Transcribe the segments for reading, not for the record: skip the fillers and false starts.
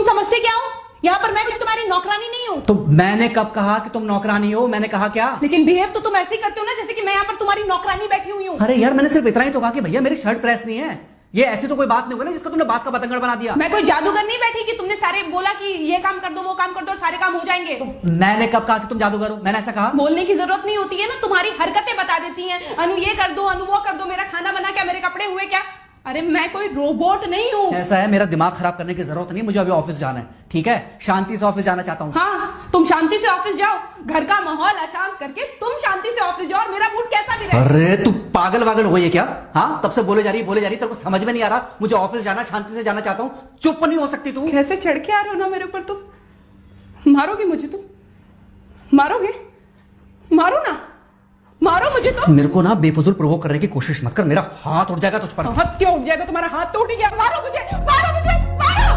समझते क्या हो? यहाँ पर मैं कुछ तुम्हारी नौकरानी नहीं हूँ। तो मैंने कब कहा कि तुम नौकरानी हो? मैंने कहा क्या? लेकिन बिहेव तो तुम ऐसे ही करते हो ना जैसे कि मैं यहाँ पर तुम्हारी नौकरानी बैठी हुई हूँ। अरे यार, मैंने सिर्फ इतना ही तो कहा कि भैया मेरी शर्ट प्रेस नहीं है। ये ऐसी तो कोई बात नहीं होगी ना जिसका तुमने बात का बतंगड़ बना दिया। मैं कोई जादूगर नहीं बैठी कि तुमने सारे बोला कि ये काम कर दो वो काम कर दो और सारे काम हो जाएंगे। मैंने कब कहा कि तुम जादूगर हो? मैंने ऐसा कहा? बोलने की जरूरत नहीं होती है ना, तुम्हारी हरकतें बता देती हैं। अनु ये कर दो, अनु वो कर दो, मेरा खाना बना क्या, मेरे कपड़े हुए क्या। अरे मैं कोई रोबोट नहीं हूँ। ऐसा है, मेरा दिमाग खराब करने की जरूरत नहीं, मुझे अभी ऑफिस जाना है। ठीक है, शांति से ऑफिस जाना चाहता हूँ। हाँ, तुम शांति से ऑफिस जाओ, घर का माहौल अशांत करके तुम शांति से ऑफिस जाओ और मेरा मूड कैसा भी रहे। अरे तू पागल वागल हो गई है क्या? हाँ, तब से बोले जा रही तेरे को समझ में नहीं आ रहा। मुझे ऑफिस जाना, शांति से जाना चाहता हूँ। चुप नहीं हो सकती तू? कैसे चढ़ के आ रहे हो ना मेरे ऊपर तुम। मारोगे मुझे तुम? मारोगे? मारो ना, मारो मुझे तो। मेरे को ना बेफजूल प्रोवोक करने की कोशिश मत कर, मेरा हाथ उठ जाएगा तुझ पर। हाथ क्यों उठ जाएगा? तुम्हारा हाथ तो उठ ही गया। मारो मुझे, मारो मुझे, मारो।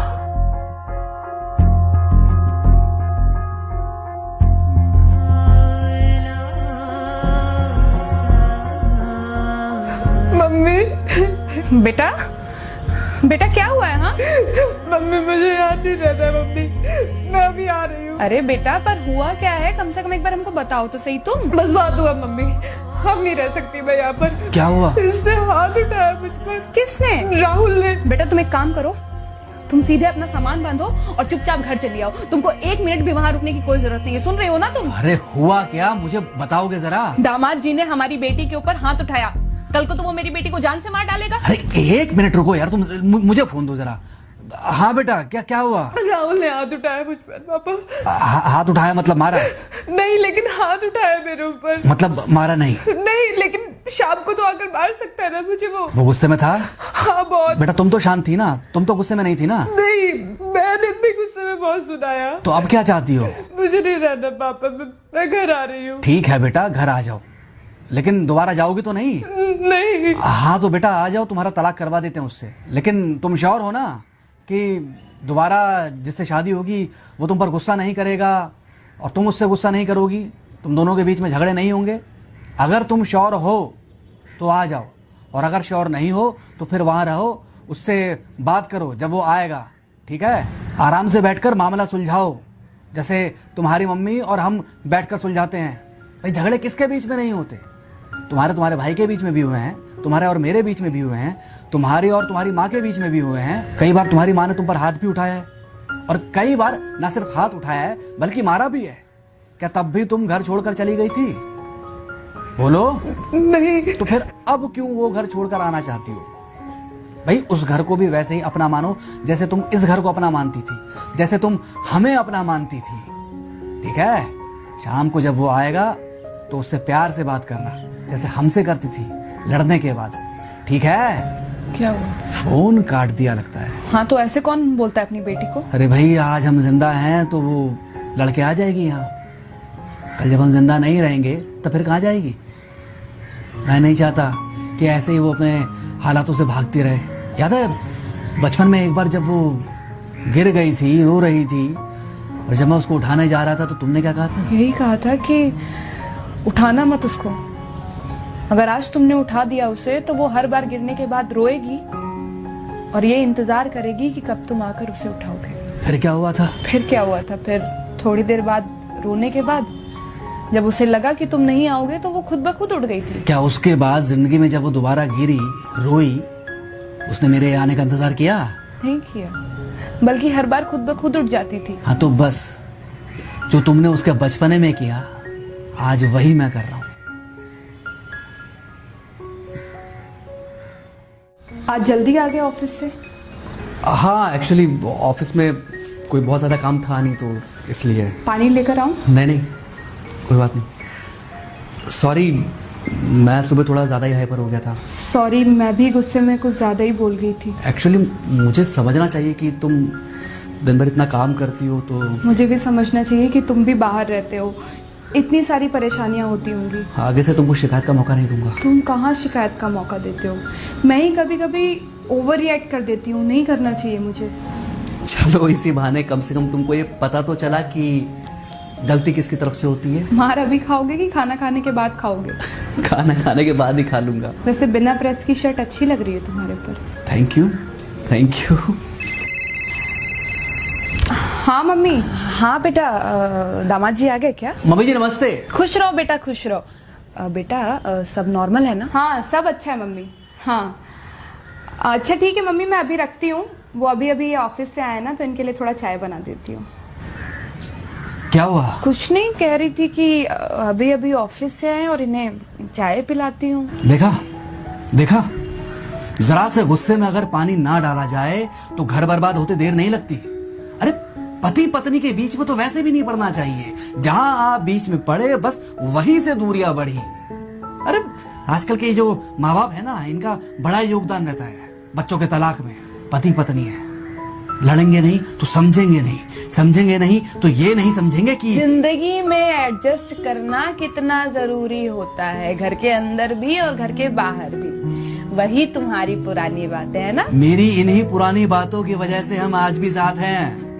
मम्मी। बेटा, बेटा क्या हुआ है? हाँ मम्मी मुझे याद नहीं रहता मम्मी, मैं अभी आ रही हूँ। अरे बेटा, पर हुआ क्या है? कम से कम एक बार हमको बताओ तो सही तुम। बस बात हुआ मम्मी, हम नहीं रह सकती मैं यहाँ पर। क्या हुआ? इसने हाथ उठाया मुझ पर। किसने? राहुल ने। बेटा तुम एक काम करो, तुम सीधे अपना सामान बांधो और चुपचाप घर चली आओ। तुमको 1 मिनट भी वहाँ रुकने की कोई जरूरत नहीं है। सुन रहे हो ना तुम? अरे हुआ क्या, मुझे बताओगे जरा? दामाद जी ने हमारी बेटी के ऊपर हाथ उठाया। कल को तो वो मेरी बेटी को जान से मार डालेगा। अरे 1 मिनट रुको यार, तुम मुझे फोन दो जरा। हाँ बेटा, क्या हुआ? राहुल ने हाथ उठाया मुझ पर पापा। हाथ उठाया मतलब मारा? नहीं, लेकिन हाथ उठाया मेरे ऊपर। मतलब मारा नहीं? नहीं, लेकिन शाम को तो आकर मार सकता है ना मुझे वो गुस्से में था? हाँ बहुत। बेटा तुम तो शांत थी ना, तुम तो गुस्से में नहीं थी ना? नहीं, मैंने भी गुस्से में बहुत सुनाया। तो अब क्या चाहती हो? मुझे नहीं रहना पापा, मैं घर आ रही हूँ। ठीक है बेटा, घर आ जाओ, लेकिन दोबारा जाओगी तो नहीं? नहीं। हाँ तो बेटा आ जाओ, तुम्हारा तलाक करवा देते हैं उससे। लेकिन तुम श्योर हो ना कि दोबारा जिससे शादी होगी वो तुम पर गुस्सा नहीं करेगा और तुम उससे गुस्सा नहीं करोगी, तुम दोनों के बीच में झगड़े नहीं होंगे? अगर तुम श्योर हो तो आ जाओ, और अगर श्योर नहीं हो तो फिर वहाँ रहो, उससे बात करो जब वो आएगा। ठीक है, आराम से बैठकर मामला सुलझाओ, जैसे तुम्हारी मम्मी और हम बैठकर सुलझाते हैं। भाई झगड़े किसके बीच में नहीं होते? तुम्हारे भाई के बीच में भी हुए हैं, तुम्हारे और मेरे बीच में भी हुए हैं, तुम्हारी और तुम्हारी माँ के बीच में भी हुए हैं। कई बार तुम्हारी माँ ने तुम पर हाथ भी उठाया है, और कई बार ना सिर्फ हाथ उठाया है बल्कि मारा भी है। क्या तब भी तुम घर छोड़कर चली गई थी? बोलो। नहीं। तो फिर अब क्यों वो घर छोड़कर आना चाहती हो? भाई उस घर को भी वैसे ही अपना मानो जैसे तुम इस घर को अपना मानती थी, जैसे तुम हमें अपना मानती थी। ठीक है, शाम को जब वो आएगा तो उससे प्यार से बात करना, जैसे हमसे करती थी लड़ने के बाद। ठीक है? क्या हुआ? फोन काट दिया लगता है। हाँ तो ऐसे कौन बोलता है अपनी बेटी को? अरे भाई आज हम जिंदा हैं तो वो लड़के आ जाएगी यहाँ, कल जब हम जिंदा नहीं रहेंगे तो फिर कहाँ जाएगी? मैं नहीं चाहता कि ऐसे ही वो अपने हालातों से भागती रहे। याद है बचपन में एक बार जब वो गिर गई थी, रो रही थी, और जब मैं उसको उठाने जा रहा था तो तुमने क्या कहा था? यही कहा था कि उठाना मत उसको। अगर आज तुमने उठा दिया उसे तो वो हर बार गिरने के बाद रोएगी और ये इंतजार करेगी कि कब तुम आकर उसे उठाओगे। फिर क्या हुआ था? फिर क्या हुआ था? फिर थोड़ी देर बाद रोने के बाद जब उसे लगा कि तुम नहीं आओगे तो वो खुद ब खुद उठ गई थी। क्या उसके बाद जिंदगी में जब वो दोबारा गिरी, रोई, उसने मेरे आने का इंतजार किया? नहीं किया, बल्कि हर बार खुद ब खुद उठ जाती थी। हाँ तो बस जो तुमने उसके बचपने में किया आज वही मैं कर रहा हूँ। आज जल्दी आ गए ऑफिस से? हाँ एक्चुअली ऑफिस में कोई बहुत ज़्यादा काम था नहीं तो इसलिए। पानी लेकर आऊं? नहीं कोई बात नहीं, सॉरी मैं सुबह थोड़ा ज़्यादा ही हाइपर हो गया था। सॉरी, मैं भी गुस्से में कुछ ज़्यादा ही बोल गई थी। एक्चुअली मुझे समझना चाहिए कि तुम दिन भर इतना काम करती हो तो। मुझे भी समझना चाहिए कि तुम भी बाहर रहते हो, इतनी सारी परेशानियां होती होंगी। आगे से तुमको शिकायत का मौका नहीं दूंगा। तुम कहाँ शिकायत का मौका देते हो? मैं ही कभी कभी ओवर रिएक्ट कर देती हूँ, नहीं करना चाहिए मुझे। चलो इसी बहाने कम से कम तुमको ये पता तो चला कि गलती किसकी तरफ से होती है। मार अभी खाओगे कि खाना खाने के बाद खाओगे? खाना खाने के बाद ही खा लूंगा। वैसे बिना प्रेस की शर्ट अच्छी लग रही है तुम्हारे ऊपर। Thank you. हाँ मम्मी। हाँ बेटा, दामाद जी आ गए क्या? मम्मी जी नमस्ते। खुश रहो बेटा, खुश रहो। बेटा सब नॉर्मल है ना? हाँ सब अच्छा है मम्मी। हाँ अच्छा ठीक है मम्मी, मैं अभी रखती हूँ। वो अभी ऑफिस से आए ना, तो इनके लिए थोड़ा चाय बना देती हूँ। क्या हुआ? कुछ नहीं, कह रही थी कि अभी ऑफिस से आए और इन्हें चाय पिलाती हूँ। देखा, जरा से गुस्से में अगर पानी ना डाला जाए तो घर बर्बाद होते देर नहीं लगती। अरे पति पत्नी के बीच में तो वैसे भी नहीं पड़ना चाहिए। जहां आप बीच में पड़े बस वहीं से दूरियां बढ़ी। अरे आजकल के जो माँ बाप है ना, इनका बड़ा योगदान रहता है बच्चों के तलाक में। पति पत्नी है, लड़ेंगे नहीं तो समझेंगे नहीं, समझेंगे नहीं तो ये नहीं समझेंगे कि जिंदगी में एडजस्ट करना कितना जरूरी होता है, घर के अंदर भी और घर के बाहर भी। वही तुम्हारी पुरानी बातें है ना। मेरी इन्हीं पुरानी बातों की वजह से हम आज भी साथ हैं।